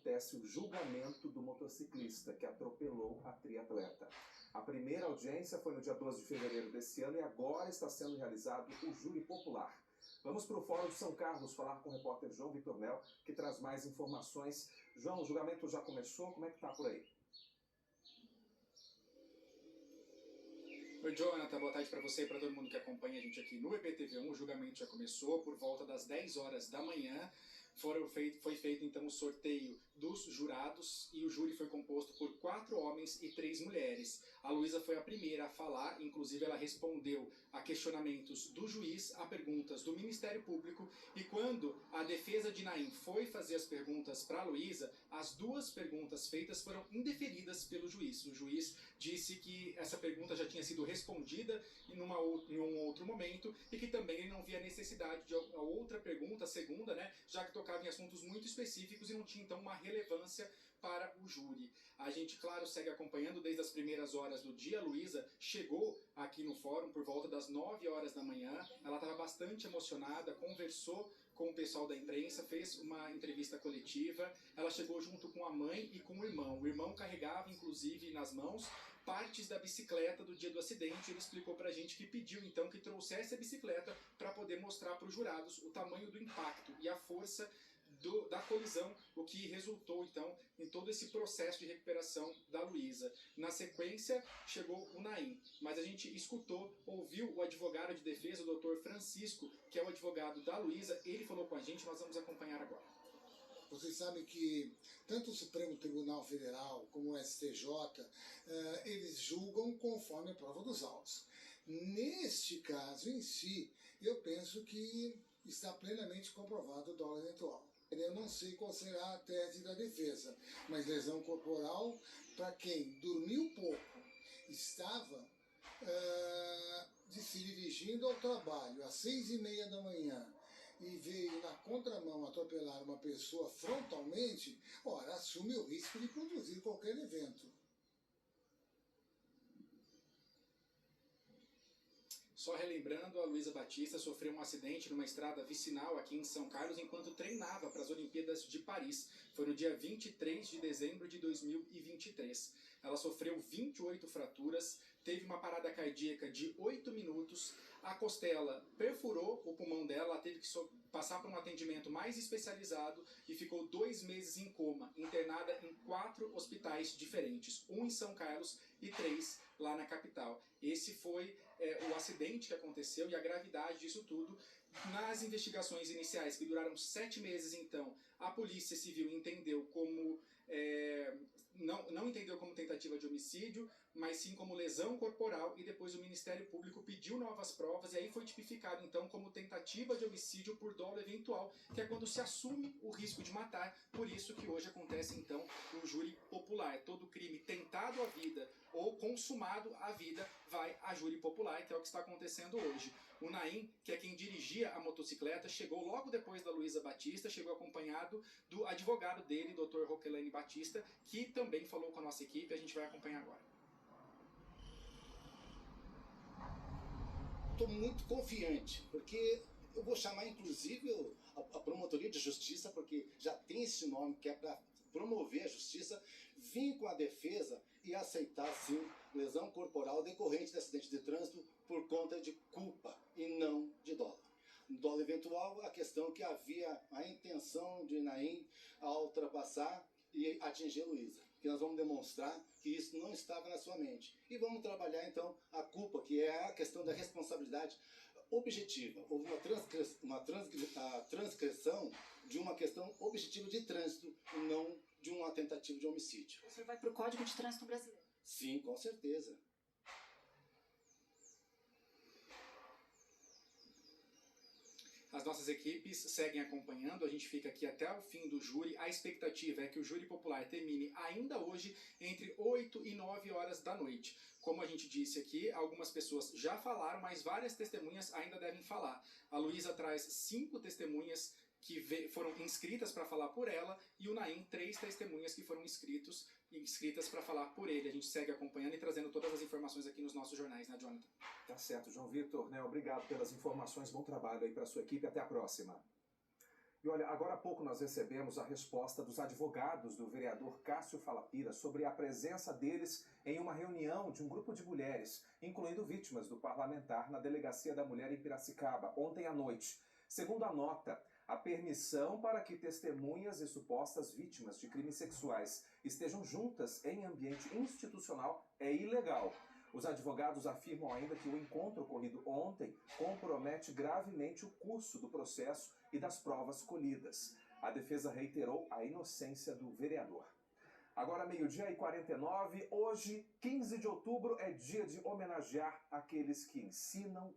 acontece o julgamento do motociclista que atropelou a triatleta. A primeira audiência foi no dia 12 de fevereiro desse ano e agora está sendo realizado o júri popular. Vamos para o Fórum de São Carlos falar com o repórter João Vitor Mel, que traz mais informações. João, o julgamento já começou? Como é que está por aí? Oi, Jonathan, boa tarde para você e para todo mundo que acompanha a gente aqui no EBTV1. O julgamento já começou por volta das 10 horas da manhã. Foi feito então o sorteio dos jurados e o júri foi composto por 4 homens e 3 mulheres. A Luísa foi a primeira a falar, inclusive ela respondeu a questionamentos do juiz, a perguntas do Ministério Público, e quando a defesa de Naim foi fazer as perguntas para a Luísa, as 2 perguntas feitas foram indeferidas pelo juiz. O juiz disse que essa pergunta já tinha sido respondida em um outro momento e que também ele não via necessidade de outra pergunta, a segunda, já que tocava em assuntos muito específicos e não tinha então uma relevância para o júri. A gente, claro, segue acompanhando desde as primeiras horas do dia. A Luísa chegou aqui no fórum por volta das 9 horas da manhã, ela estava bastante emocionada, conversou com o pessoal da imprensa, fez uma entrevista coletiva, ela chegou junto com a mãe e com o irmão carregava inclusive nas mãos partes da bicicleta do dia do acidente. Ele explicou pra gente que pediu então que trouxesse a bicicleta para poder mostrar para os jurados o tamanho do impacto e a força da colisão, o que resultou então em todo esse processo de recuperação da Luísa. Na sequência chegou o Naim, mas a gente ouviu o advogado de defesa, o Dr. Francisco, que é o advogado da Luísa. Ele falou com a gente, nós vamos acompanhar agora. Vocês sabem que tanto o Supremo Tribunal Federal como o STJ, eles julgam conforme a prova dos autos. Neste caso em si, eu penso que está plenamente comprovado o dolo eventual. Eu não sei qual será a tese da defesa, mas lesão corporal para quem dormiu pouco, estava se dirigindo ao trabalho às 6h30 da manhã e veio na contramão atropelar uma pessoa frontalmente, ora, assume o risco de produzir qualquer evento. Só relembrando, a Luísa Batista sofreu um acidente numa estrada vicinal aqui em São Carlos enquanto treinava para as Olimpíadas de Paris. Foi no dia 23 de dezembro de 2023. Ela sofreu 28 fraturas, teve uma parada cardíaca de 8 minutos, a costela perfurou o pulmão dela, ela teve que passar por um atendimento mais especializado e ficou 2 meses em coma, internada em 4 hospitais diferentes, 1 em São Carlos e 3 lá na capital. Esse foi o acidente que aconteceu e a gravidade disso tudo. Nas investigações iniciais, que duraram 7 meses então, a Polícia Civil entendeu como, não entendeu como tentativa de homicídio, mas sim como lesão corporal, e depois o Ministério Público pediu novas provas e aí foi tipificado então como tentativa de homicídio por dolo eventual, que é quando se assume o risco de matar. Por isso que hoje acontece então o júri popular. Todo crime tentado à vida ou consumado à vida vai a júri popular, que é o que está acontecendo hoje. O Naim, que é quem dirigia a motocicleta, chegou logo depois da Luísa Batista, chegou acompanhado do advogado dele, Dr. Roquelane Batista, que também falou com a nossa equipe. A gente vai acompanhar agora. Estou muito confiante, porque eu vou chamar inclusive a promotoria de justiça, porque já tem esse nome que é para promover a justiça, vir com a defesa e aceitar sim lesão corporal decorrente de acidente de trânsito por conta de culpa e não de dolo. No dolo eventual, a questão que havia a intenção de Naim a ultrapassar e atingir a Luísa, que nós vamos demonstrar que isso não estava na sua mente. E vamos trabalhar então a culpa, que é a questão da responsabilidade objetiva. Houve uma transgressão de uma questão objetiva de trânsito e não de uma tentativa de homicídio. O senhor vai para o Código de Trânsito Brasileiro? Sim, com certeza. As nossas equipes seguem acompanhando, a gente fica aqui até o fim do júri. A expectativa é que o júri popular termine ainda hoje entre 8 e 9 horas da noite. Como a gente disse aqui, algumas pessoas já falaram, mas várias testemunhas ainda devem falar. A Luísa traz 5 testemunhas que foram inscritas para falar por ela, e o Naim 3 testemunhas que foram inscritas para falar por ele. A gente segue acompanhando e trazendo todas as informações aqui nos nossos jornais, né, Jonathan? Tá certo, João Vitor, né? Obrigado pelas informações, bom trabalho aí para a sua equipe, até a próxima. E olha, agora há pouco nós recebemos a resposta dos advogados do vereador Cássio Falapira sobre a presença deles em uma reunião de um grupo de mulheres, incluindo vítimas do parlamentar na Delegacia da Mulher em Piracicaba, ontem à noite. Segundo a nota, a permissão para que testemunhas e supostas vítimas de crimes sexuais estejam juntas em ambiente institucional é ilegal. Os advogados afirmam ainda que o encontro ocorrido ontem compromete gravemente o curso do processo e das provas colhidas. A defesa reiterou a inocência do vereador. Agora, 12h49, hoje, 15 de outubro, é dia de homenagear aqueles que ensinam